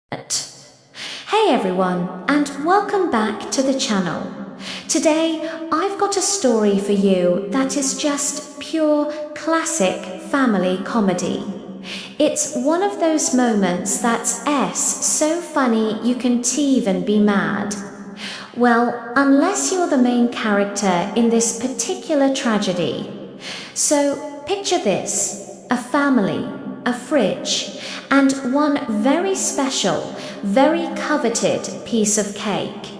Hey everyone, and welcome back to the channel. Today, I've got a story for you that is just pure classic family comedy. It's one of those moments that's so funny you can even be mad. Well, unless you're the main character in this particular tragedy. So, picture this, a family, a fridge, and one very special, very coveted piece of cake.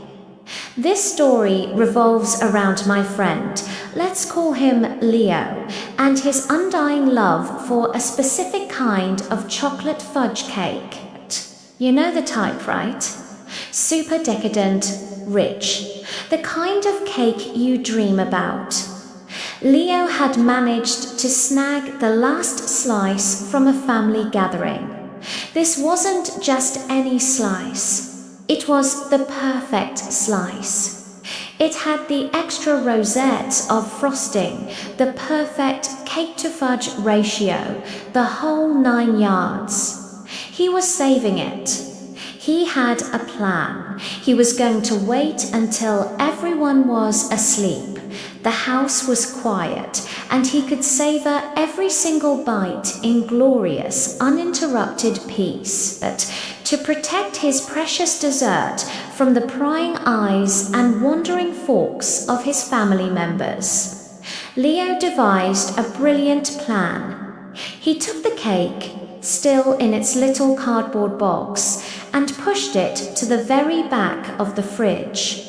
This story revolves around my friend, let's call him Leo, and his undying love for a specific kind of chocolate fudge cake. You know the type, right? Super decadent, rich, the kind of cake you dream about. Leo had managed to snag the last slice from a family gathering. This wasn't just any slice. It was the perfect slice. It had the extra rosettes of frosting, the perfect cake-to-fudge ratio, the whole 9 yards. He was saving it. He had a plan. He was going to wait until everyone was asleep. The house was quiet, and he could savor every single bite in glorious, uninterrupted peace, but to protect his precious dessert from the prying eyes and wandering forks of his family members. Leo devised a brilliant plan. He took the cake, still in its little cardboard box, and pushed it to the very back of the fridge.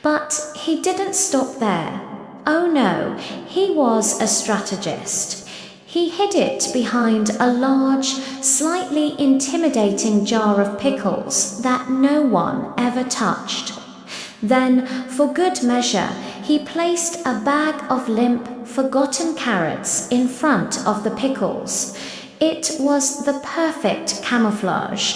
But he didn't stop there. Oh no, he was a strategist. He hid it behind a large, slightly intimidating jar of pickles that no one ever touched. Then, for good measure, he placed a bag of limp, forgotten carrots in front of the pickles. It was the perfect camouflage.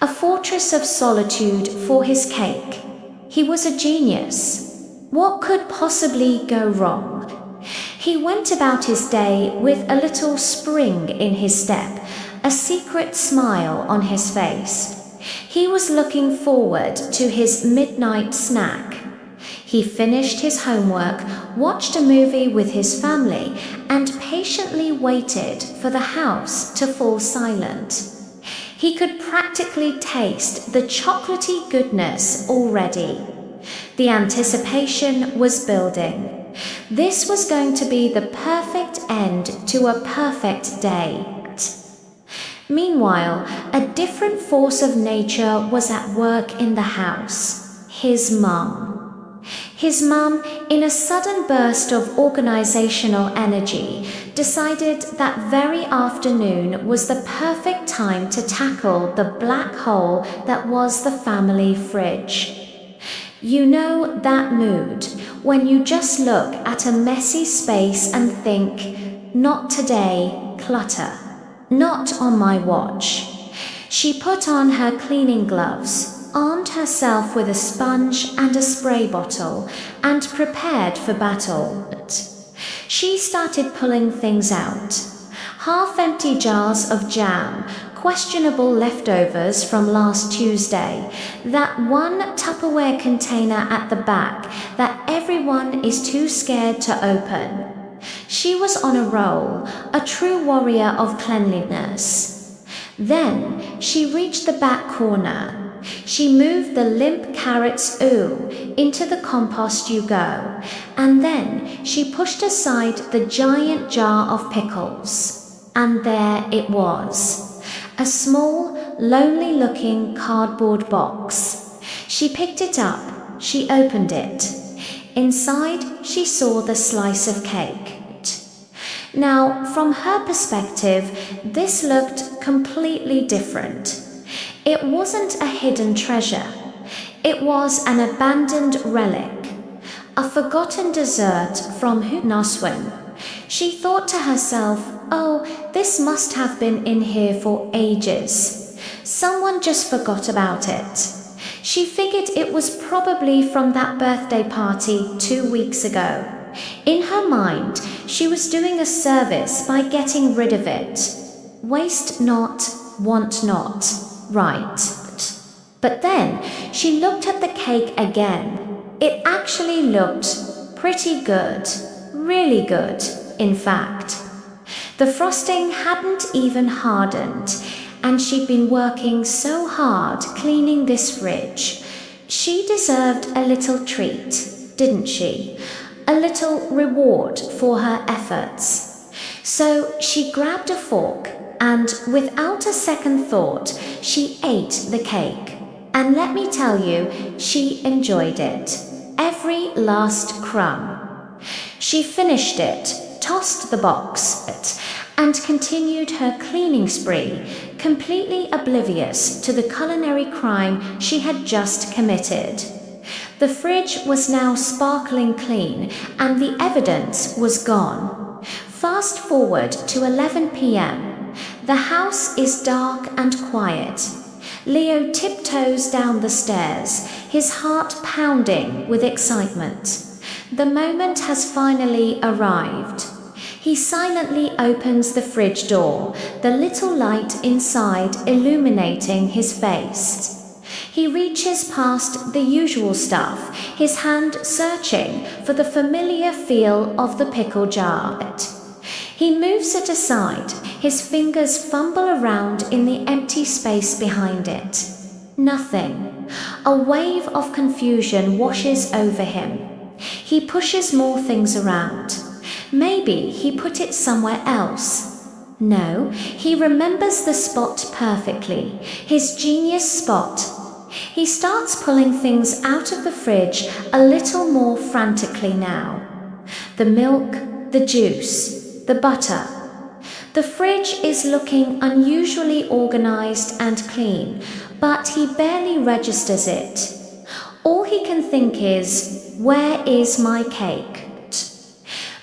A fortress of solitude for his cake. He was a genius. What could possibly go wrong? He went about his day with a little spring in his step, a secret smile on his face. He was looking forward to his midnight snack. He finished his homework, watched a movie with his family, and patiently waited for the house to fall silent. He could practically taste the chocolatey goodness already. The anticipation was building. This was going to be the perfect end to a perfect day. Meanwhile, a different force of nature was at work in the house. His mum. His mum, in a sudden burst of organizational energy, decided that very afternoon was the perfect time to tackle the black hole that was the family fridge. You know that mood, when you just look at a messy space and think, not today, clutter. Not on my watch. She put on her cleaning gloves, armed herself with a sponge and a spray bottle, and prepared for battle. She started pulling things out. Half-empty jars of jam, questionable leftovers from last Tuesday, that one Tupperware container at the back that everyone is too scared to open. She was on a roll, a true warrior of cleanliness. Then she reached the back corner. She moved the limp carrots into the compost you go, and then she pushed aside the giant jar of pickles. And there it was. A small, lonely-looking cardboard box. She picked it up. She opened it. Inside, she saw the slice of cake. Now, from her perspective, this looked completely different. It wasn't a hidden treasure. It was an abandoned relic. A forgotten dessert from who knows when. She thought to herself, oh, this must have been in here for ages. Someone just forgot about it. She figured it was probably from that birthday party 2 weeks ago. In her mind, she was doing a service by getting rid of it. Waste not, want not. right. But then she looked at the cake again. It actually looked pretty good. Really good, in fact. The frosting hadn't even hardened, and she'd been working so hard cleaning this fridge. She deserved a little treat, didn't she? A little reward for her efforts. So she grabbed a fork and, without a second thought, she ate the cake. And let me tell you, she enjoyed it. Every last crumb. She finished it, tossed the box, and continued her cleaning spree, completely oblivious to the culinary crime she had just committed. The fridge was now sparkling clean, and the evidence was gone. Fast forward to 11 p.m. The house is dark and quiet. Leo tiptoes down the stairs, his heart pounding with excitement. The moment has finally arrived. He silently opens the fridge door, the little light inside illuminating his face. He reaches past the usual stuff, his hand searching for the familiar feel of the pickle jar. He moves it aside, his fingers fumble around in the empty space behind it. Nothing. A wave of confusion washes over him. He pushes more things around. Maybe he put it somewhere else. No, he remembers the spot perfectly, his genius spot. He starts pulling things out of the fridge a little more frantically now. The milk, the juice, the butter. The fridge is looking unusually organized and clean, but he barely registers it. All he can think is, where is my cake?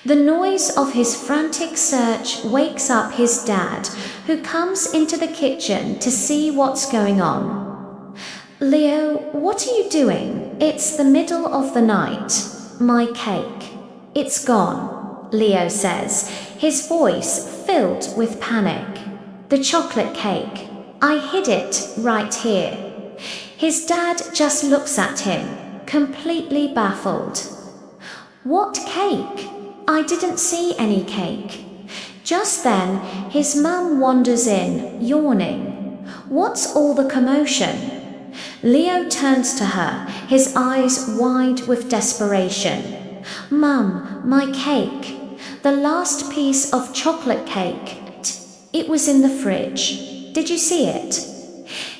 The noise of his frantic search wakes up his dad, who comes into the kitchen to see what's going on. Leo, what are you doing? It's the middle of the night. My cake. It's gone, Leo says, his voice filled with panic. The chocolate cake. I hid it right here. His dad just looks at him, completely baffled. What cake? I didn't see any cake. Just then, his mum wanders in, yawning. What's all the commotion? Leo turns to her, his eyes wide with desperation. Mum, my cake. The last piece of chocolate cake. It was in the fridge. Did you see it?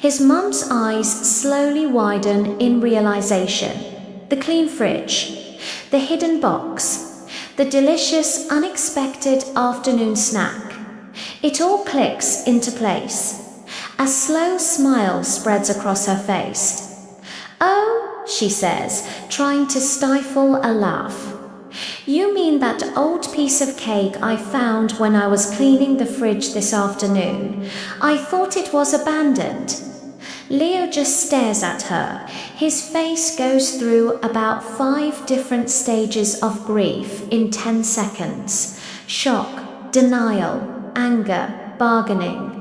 His mum's eyes slowly widen in realization. The clean fridge. The hidden box. The delicious, unexpected afternoon snack. It all clicks into place. A slow smile spreads across her face. Oh, she says, trying to stifle a laugh. You mean that old piece of cake I found when I was cleaning the fridge this afternoon? I thought it was abandoned. Leo just stares at her. His face goes through about 5 different stages of grief in 10 seconds. Shock, denial, anger, bargaining,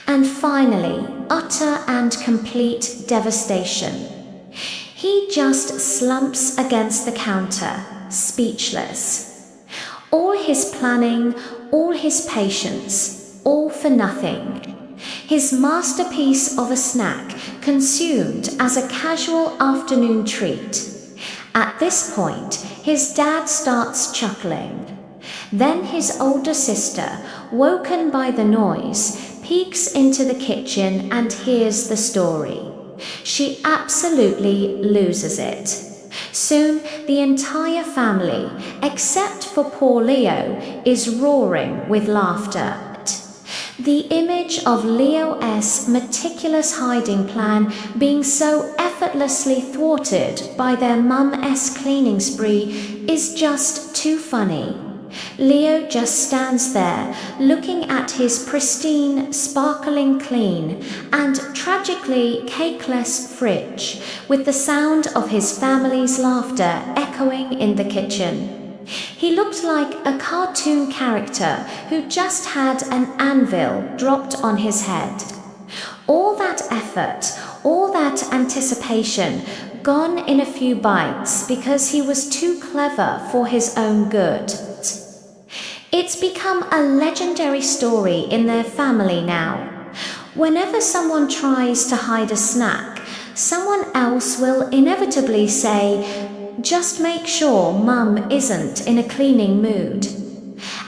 and finally, utter and complete devastation. He just slumps against the counter, speechless. All his planning, all his patience, all for nothing. His masterpiece of a snack consumed as a casual afternoon treat. At this point, his dad starts chuckling. Then his older sister, woken by the noise, peeks into the kitchen and hears the story. She absolutely loses it. Soon, the entire family, except for poor Leo, is roaring with laughter. The image of Leo's meticulous hiding plan being so effortlessly thwarted by their mum-esque cleaning spree is just too funny. Leo just stands there, looking at his pristine, sparkling clean, and tragically cakeless fridge, with the sound of his family's laughter echoing in the kitchen. He looked like a cartoon character who just had an anvil dropped on his head. All that effort, all that anticipation, gone in a few bites because he was too clever for his own good. It's become a legendary story in their family now. Whenever someone tries to hide a snack, someone else will inevitably say, "Just make sure Mum isn't in a cleaning mood."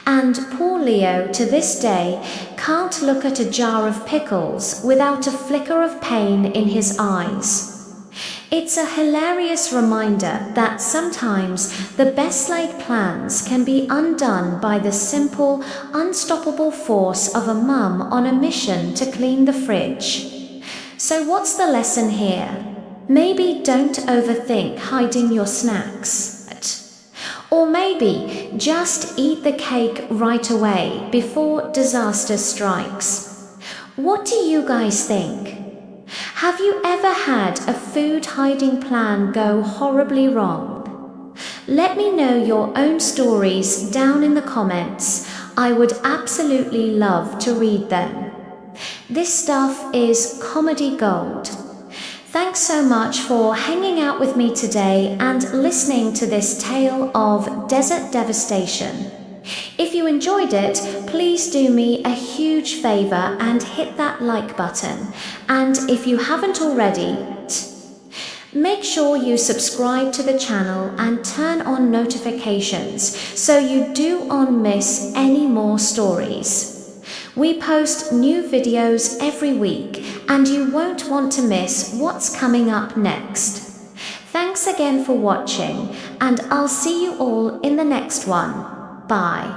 And poor Leo to this day can't look at a jar of pickles without a flicker of pain in his eyes. It's a hilarious reminder that sometimes the best laid plans can be undone by the simple, unstoppable force of a mum on a mission to clean the fridge. So what's the lesson here? Maybe don't overthink hiding your snacks. Or maybe just eat the cake right away before disaster strikes. What do you guys think? Have you ever had a food hiding plan go horribly wrong? Let me know your own stories down in the comments. I would absolutely love to read them. This stuff is comedy gold. Thanks so much for hanging out with me today and listening to this tale of desert devastation. If you enjoyed it, please do me a huge favor and hit that like button. And if you haven't already, make sure you subscribe to the channel and turn on notifications so you don't miss any more stories. We post new videos every week, and you won't want to miss what's coming up next. Thanks again for watching, and I'll see you all in the next one. Bye.